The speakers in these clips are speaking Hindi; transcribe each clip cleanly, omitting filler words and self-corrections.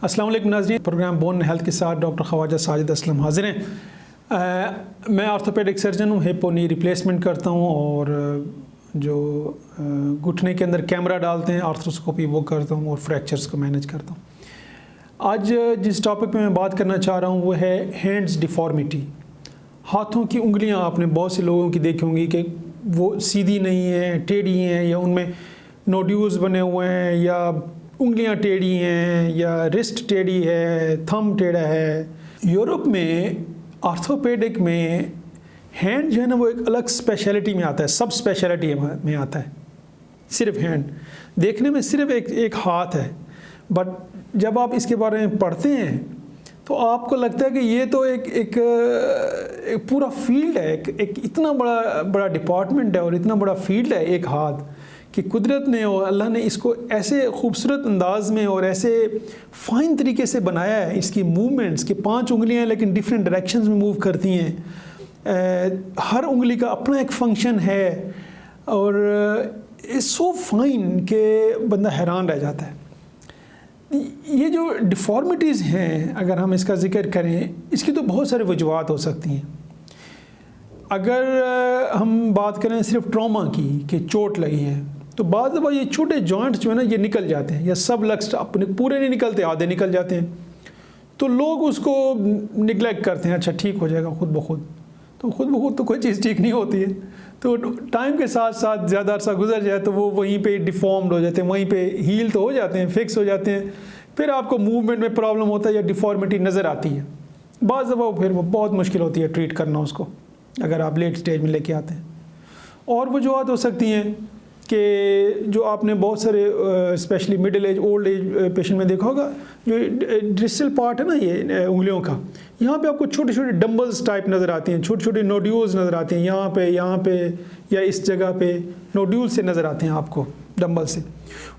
अस्सलाम वालेकुम नाज़रीन, प्रोग्राम बोन हेल्थ के साथ डॉक्टर ख्वाजा साजिद असलम हाजिर हैं। मैं ऑर्थोपेडिक सर्जन हूँ, हिप और नी रिप्लेसमेंट करता हूँ और जो घुटने के अंदर कैमरा डालते हैं आर्थ्रोस्कोपी वो करता हूँ और फ्रैक्चर्स को मैनेज करता हूँ। आज जिस टॉपिक पे मैं बात करना चाह रहा हूँ वो है हैंड्स डिफॉर्मिटी। हाथों की उंगलियाँ आपने बहुत से लोगों की देखी होंगी कि वो सीधी नहीं है, टेढ़ी हैं, या उनमें नोड्यूल्स बने हुए हैं, या उंगलियां टेढ़ी हैं, या रिस्ट टेढ़ी है, थंब टेढ़ा है। यूरोप में आर्थोपेडिक में हैंड जो है ना वो एक अलग स्पेशलिटी में आता है, सब स्पेशलिटी में आता है। सिर्फ हैंड देखने में सिर्फ एक हाथ है, बट जब आप इसके बारे में पढ़ते हैं तो आपको लगता है कि ये तो एक पूरा फील्ड है, एक इतना बड़ा डिपार्टमेंट है और इतना बड़ा फील्ड है एक हाथ, कि कुदरत ने और अल्लाह ने इसको ऐसे खूबसूरत अंदाज में और ऐसे फ़ाइन तरीके से बनाया है। इसकी मूवमेंट्स की 5 उंगलियां लेकिन डिफरेंट डायरेक्शंस में मूव करती हैं। हर उंगली का अपना एक फंक्शन है और इट्स सो फाइन कि बंदा हैरान रह जाता है। ये जो डिफ़ॉर्मिटीज़ हैं, अगर हम इसका ज़िक्र करें, इसकी तो बहुत सारी वजूहात हो सकती हैं। अगर हम बात करें सिर्फ ट्रॉमा की कि चोट लगी है, तो बाद दफ़ा ये छोटे जॉइंट्स जो है ना ये निकल जाते हैं, या सब लक्स अपने पूरे नहीं निकलते, आधे निकल जाते हैं, तो लोग उसको निगलेक्ट करते हैं, अच्छा ठीक हो जाएगा खुद ब खुद। तो खुद ब खुद तो कोई चीज़ ठीक नहीं होती है। तो टाइम के साथ साथ ज़्यादा अरसा गुजर जाए तो वो वहीं पे डिफ़ॉर्म्ड हो जाते हैं, वहीं पे हील तो हो जाते हैं, फिक्स हो जाते हैं, फिर आपको मूवमेंट में प्रॉब्लम होता है या डिफ़ॉर्मिटी नज़र आती है। बाज़ दफ़ा फिर वो बहुत मुश्किल होती है ट्रीट करना उसको, अगर आप लेट स्टेज में लेके आते हैं। और वजूहत हो सकती हैं कि जो आपने बहुत सारे specially middle age old age patient में देखा होगा, जो डिस्टल पार्ट है ना ये उंगलियों का, यहाँ पे आपको छोटे छोटे डंबल्स टाइप नज़र आती हैं, छोटे छोटे नोड्यूल्स नज़र आते हैं, यहाँ पे या इस जगह पे नोड्यूल से नज़र आते हैं आपको डंबल से।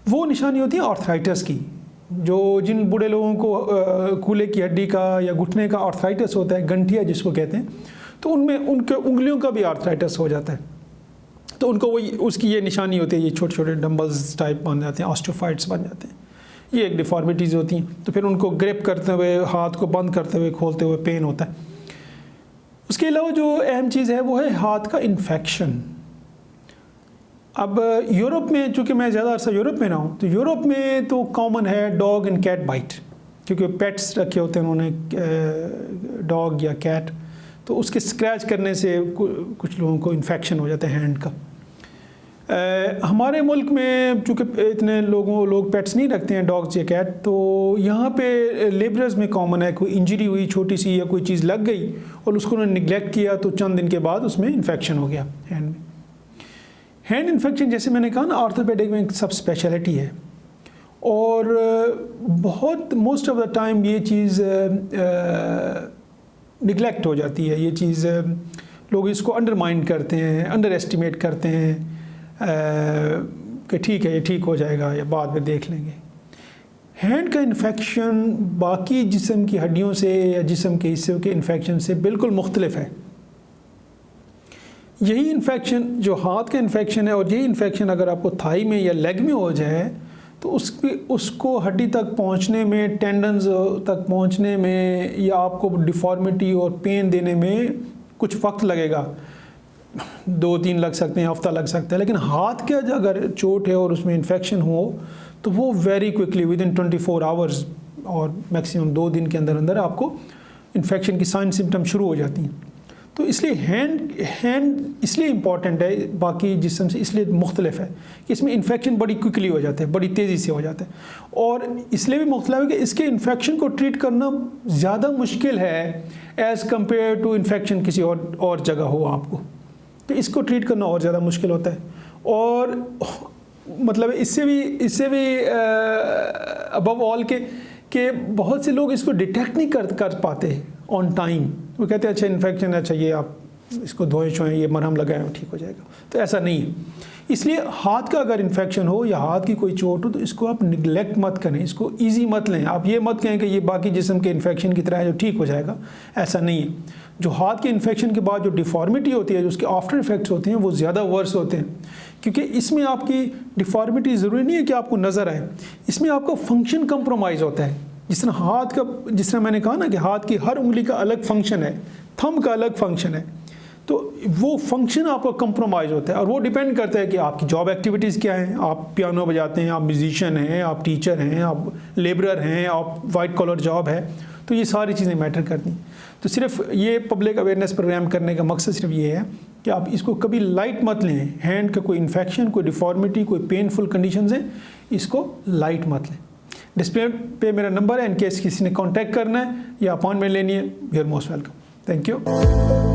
वो निशानी होती है आर्थराइटिस की। जो जिन बूढ़े लोगों को कूल्हे की हड्डी का या घुटने का आर्थराइटिस होता है, गंठिया जिसको कहते हैं, तो उनमें उनके उंगलियों का भी आर्थराइटिस हो जाता है। तो उनको वही उसकी ये निशानी होती है, ये छोटे छोटे डंबल्स टाइप बन जाते हैं, ऑस्टियोफाइट्स बन जाते हैं। ये एक डिफॉर्मिटीज़ होती हैं। तो फिर उनको ग्रिप करते हुए, हाथ को बंद करते हुए, खोलते हुए पेन होता है। उसके अलावा जो अहम चीज़ है वो है हाथ का इन्फेक्शन। अब यूरोप में, चूँकि मैं ज़्यादा अर्सा यूरोप में रहा हूँ, तो यूरोप में तो कॉमन है डॉग एंड कैट बाइट, क्योंकि पेट्स रखे होते हैं उन्होंने, डॉग या कैट, तो उसके स्क्रैच करने से कुछ लोगों को इन्फेक्शन हो जाता है हैंड का। हमारे मुल्क में चूँकि इतने लोग पेट्स नहीं रखते हैं, डॉग्स या कैट, तो यहाँ पे लेबरर्स में कॉमन है, कोई इंजरी हुई छोटी सी या कोई चीज़ लग गई और उसको उन्होंने निगलेक्ट किया, तो चंद दिन के बाद उसमें इन्फेक्शन हो गया हैंड में। हैंड इन्फेक्शन, जैसे मैंने कहा ना, आर्थोपेडिक में सब स्पेशलिटी है और बहुत मोस्ट ऑफ द टाइम ये चीज़ निगलेक्ट हो जाती है। ये चीज़ लोग इसको अंडरमाइन करते हैं, अंडर एस्टिमेट करते हैं कि ठीक है ये ठीक हो जाएगा या बाद में देख लेंगे। हैंड का इन्फेक्शन बाकी जिस्म की हड्डियों से या जिस्म के हिस्से के इन्फेक्शन से बिल्कुल मुख्तलिफ है। यही इन्फेक्शन जो हाथ का इन्फेक्शन है, और यही इन्फेक्शन अगर आपको थाई में या लेग में हो जाए तो उसको हड्डी तक पहुंचने में, टेंडन्स तक पहुंचने में, या आपको डिफ़ॉर्मिटी और पेन देने में कुछ वक्त लगेगा, 2-3 लग सकते हैं, हफ्ता लग सकता है। लेकिन हाथ का अगर चोट है और उसमें इन्फेक्शन हो तो वो वेरी क्विकली विदिन 24 आवर्स और मैक्सिमम 2 दिन के अंदर अंदर आपको इन्फेक्शन की साइन सिम्टम शुरू हो जाती हैं। तो इसलिए हैंड इसलिए इम्पॉर्टेंट है बाकी जिस्म से, इसलिए मुख्तलिफ है कि इसमें इन्फेक्शन बड़ी क्विकली हो जाता है, बड़ी तेज़ी से हो जाता है, और इसलिए भी मुख्तलिफ है कि इसके इन्फेक्शन को ट्रीट करना ज़्यादा मुश्किल है एज़ कम्पेयर टू इन्फेक्शन किसी और जगह हो आपको, तो इसको ट्रीट करना और ज़्यादा मुश्किल होता है। और मतलब इससे भी अबव ऑल के बहुत से लोग इसको डिटेक्ट नहीं कर पाते ऑन टाइम। वो कहते हैं अच्छा इन्फेक्शन है, अच्छा ये आप इसको धोएं छोएं, ये मरहम लगाएं, ठीक हो जाएगा। तो ऐसा नहीं है। इसलिए हाथ का अगर इन्फेक्शन हो या हाथ की कोई चोट हो तो इसको आप निगलेक्ट मत करें, इसको ईजी मत लें। आप ये मत कहें कि ये बाकी जिस्म के इन्फेक्शन की तरह है जो ठीक हो जाएगा, ऐसा नहीं है। जो हाथ के इन्फेक्शन के बाद जो डिफ़ॉर्मिटी होती है, जो उसके आफ्टर इफेक्ट्स होते हैं, वो ज़्यादा वर्स होते हैं, क्योंकि इसमें आपकी डिफ़ॉर्मिटी ज़रूरी नहीं है कि आपको नज़र आए, इसमें आपका फंक्शन कंप्रोमाइज़ होता है। जिस तरह मैंने कहा ना कि हाथ की हर उंगली का अलग फंक्शन है, थंब का अलग फंक्शन है, तो वो फंक्शन आपका कंप्रोमाइज़ होता है और वो डिपेंड करता है कि आपकी जॉब एक्टिविटीज़ क्या हैं। आप पियानो बजाते हैं, आप म्यूजिशियन हैं, आप टीचर हैं, आप लेबरर हैं, आप वाइट कॉलर जॉब है, तो ये सारी चीज़ें मैटर करती हैं। तो सिर्फ ये पब्लिक अवेयरनेस प्रोग्राम करने का मकसद सिर्फ ये है कि आप इसको कभी लाइट मत लें। हैंड का कोई इन्फेक्शन, कोई डिफॉर्मिटी, कोई पेनफुल कंडीशंस हैं, इसको लाइट मत लें। डिस्प्ले पे मेरा नंबर है, इन केस किसी ने कांटेक्ट करना है या अपॉइंटमेंट लेनी है, you are most welcome. Thank you.